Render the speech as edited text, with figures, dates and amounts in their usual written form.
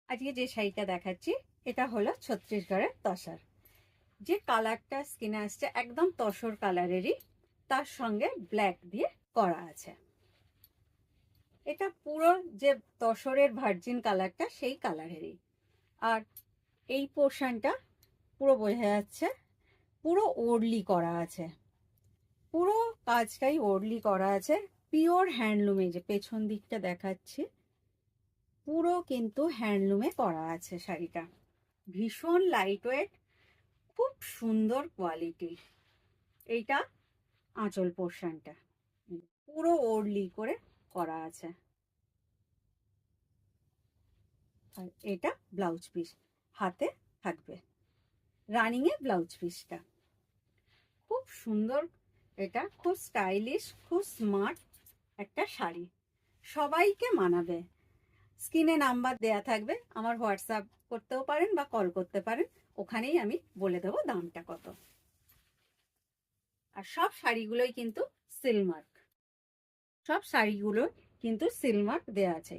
আজকে যে শাড়িটা দেখাচ্ছি এটা হলো ছত্তিশগড়ের তসর। যে কালারটা স্কিনে আসছে একদম তসর কালারেরই, তার সঙ্গে ব্ল্যাক দিয়ে করা আছে। এটা পুরো যে তসরের ভার্জিন কালারটা সেই কালারেরই। আর এই পোর্শনটা পুরো বোঝা যাচ্ছে পুরো ওড়লি করা আছে, পুরো কাজটাই ওড়লি করা আছে। পিওর হ্যান্ডলুমে, যে পেছন দিকটা দেখাচ্ছি পুরো কিন্তু হ্যান্ডলুমে করা আছে শাড়িটা। ভীষণ লাইট ওয়েট, খুব সুন্দর কোয়ালিটি। এইটা আঁচল পোর্শনটা পুরো ওড়লি করে করা আছে। আর এটা ব্লাউজ পিস হাতে থাকবে, রানিং এ ব্লাউজ পিসটা খুব সুন্দর। এটা খুব স্টাইলিশ, খুব স্মার্ট একটা শাড়ি, সবাইকে মানাবে। স্ক্রিনে নাম্বার দেয়া থাকবে, আমার হোয়াটসঅ্যাপ করতেও পারেন বা কল করতে পারেন, ওখানেই আমি বলে দেবো দামটা কত। আর সব শাড়িগুলোই কিন্তু সিলমার্ক, সব শাড়িগুলো কিন্তু সিলমার্ক দেয়া আছে।